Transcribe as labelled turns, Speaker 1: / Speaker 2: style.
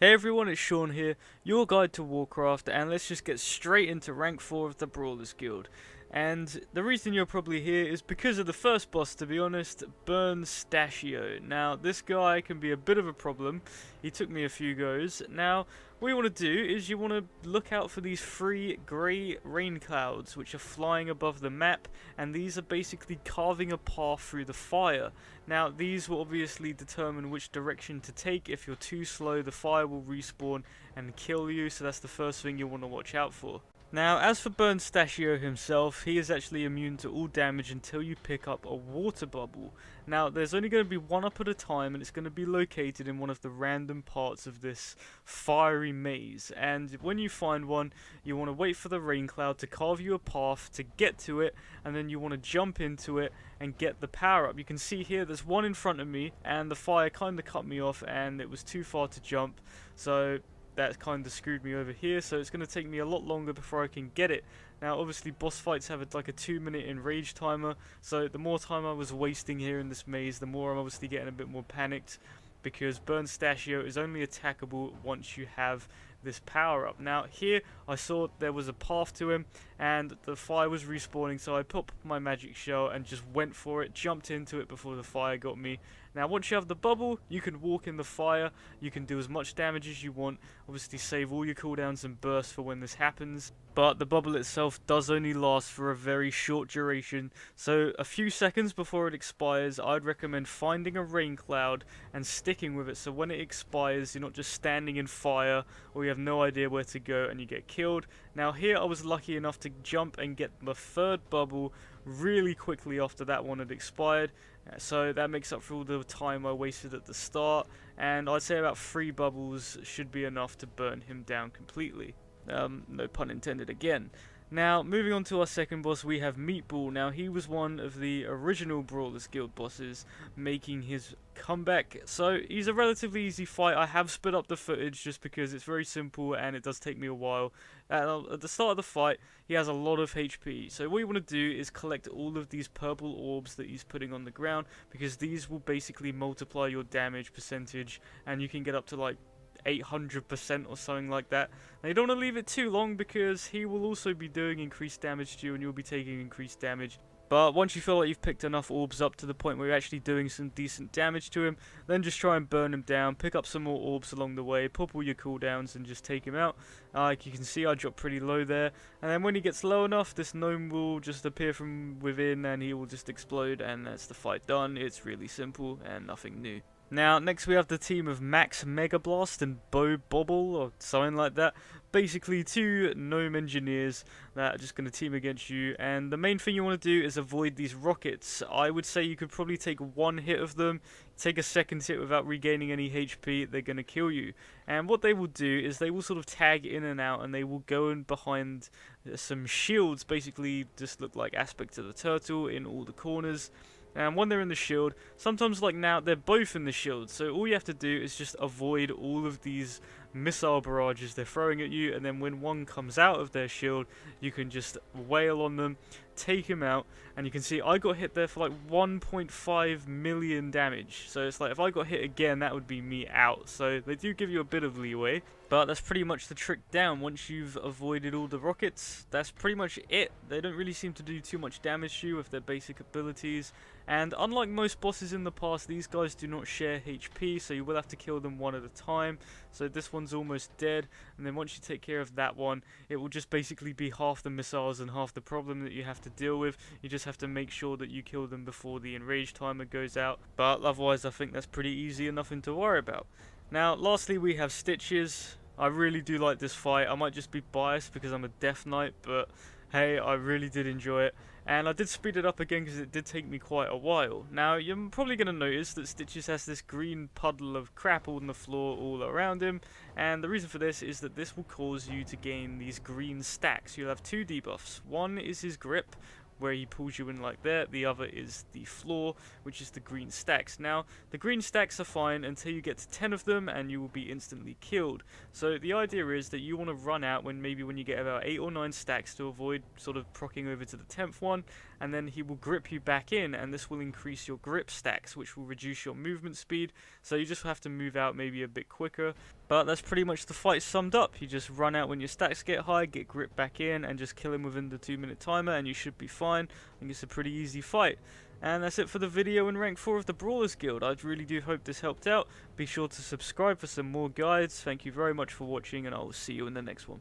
Speaker 1: Hey everyone, it's Sean here, your guide to Warcraft, and let's just get straight into rank 4 of the Brawlers Guild. And the reason you're probably here is because of the first boss, to be honest, Statio. Now, this guy can be a bit of a problem. He took me a few goes. Now, what you want to do is you want to look out for these 3 grey rain clouds which are flying above the map, and these are basically carving a path through the fire. Now, these will obviously determine which direction to take. If you're too slow, the fire will respawn and kill you, so that's the first thing you'll want to watch out for. Now, as for Statio himself, he is actually immune to all damage until you pick up a water bubble. Now, there's only going to be one up at a time, and it's going to be located in one of the random parts of this fiery maze. And when you find one, you want to wait for the rain cloud to carve you a path to get to it, and then you want to jump into it and get the power up. You can see here there's one in front of me, and the fire kind of cut me off, and it was too far to jump, so that kind of screwed me over here, so it's going to take me a lot longer before I can get it. Now, obviously, boss fights have like a 2-minute enrage timer, so the more time I was wasting here in this maze, the more I'm obviously getting a bit more panicked, because Statio is only attackable once you have this power up. Now, here I saw there was a path to him, and the fire was respawning, so I popped my magic shell and just went for it, jumped into it before the fire got me. Now, once you have the bubble, you can walk in the fire, you can do as much damage as you want, obviously save all your cooldowns and bursts for when this happens, but the bubble itself does only last for a very short duration, so a few seconds before it expires, I'd recommend finding a rain cloud and sticking with it, so when it expires, you're not just standing in fire, or you have no idea where to go and you get killed. Now, here I was lucky enough to jump and get my 3rd bubble really quickly after that one had expired, so that makes up for all the time I wasted at the start, and I'd say about 3 bubbles should be enough to burn him down completely. No pun intended again. Now, moving on to our second boss, we have Meatball. Now, he was one of the original Brawlers Guild bosses, making his comeback. So, he's a relatively easy fight. I have sped up the footage just because it's very simple and it does take me a while. At the start of the fight, he has a lot of HP. So, what you want to do is collect all of these purple orbs that he's putting on the ground, because these will basically multiply your damage percentage, and you can get up to like 800% or something like that. Now, you don't want to leave it too long, because he will also be doing increased damage to you and you'll be taking increased damage. But once you feel like you've picked enough orbs up to the point where you're actually doing some decent damage to him, then just try and burn him down, pick up some more orbs along the way, pop all your cooldowns and just take him out. Like you can see, I dropped pretty low there, and then when he gets low enough, this gnome will just appear from within and he will just explode, and that's the fight done. It's really simple and nothing new. Now, next we have the team of Max Mega Blast and Bo Bobble, or something like that. Basically, 2 gnome engineers that are just going to team against you, and the main thing you want to do is avoid these rockets. I would say you could probably take 1 hit of them, take a 2nd hit without regaining any HP, they're going to kill you. And what they will do is they will sort of tag in and out, and they will go in behind some shields, basically just look like aspects of the turtle in all the corners. And when they're in the shield, sometimes like now, they're both in the shield, so all you have to do is just avoid all of these missile barrages they're throwing at you, and then when one comes out of their shield, you can just wail on them, take him out, and you can see I got hit there for like 1.5 million damage, so it's like if I got hit again, that would be me out. So they do give you a bit of leeway, but that's pretty much the trick down. Once you've avoided all the rockets, that's pretty much it. They don't really seem to do too much damage to you with their basic abilities, and unlike most bosses in the past, these guys do not share HP, so you will have to kill them one at a time. So this one's almost dead, and then once you take care of that one, it will just basically be half the missiles and half the problem that you have to deal with. You just have to make sure that you kill them before the enrage timer goes out, but otherwise I think that's pretty easy and nothing to worry about. Now, lastly, we have Stitches. I really do like this fight. I might just be biased because I'm a Death Knight, but hey, I really did enjoy it. And I did speed it up again because it did take me quite a while. Now, you're probably going to notice that Stitches has this green puddle of crap on the floor all around him. And the reason for this is that this will cause you to gain these green stacks. You'll have 2 debuffs. One is his grip, where he pulls you in like that. The other is the floor, which is the green stacks. Now, the green stacks are fine until you get to 10 of them, and you will be instantly killed. So the idea is that you want to run out when you get about 8 or 9 stacks to avoid sort of procking over to the 10th one, and then he will grip you back in, and this will increase your grip stacks, which will reduce your movement speed. So you just have to move out maybe a bit quicker. But that's pretty much the fight summed up. You just run out when your stacks get high, get grip back in, and just kill him within the 2-minute timer, and you should be fine. I think it's a pretty easy fight. And that's it for the video in rank 4 of the Brawlers Guild. I really do hope this helped out. Be sure to subscribe for some more guides. Thank you very much for watching, and I will see you in the next one.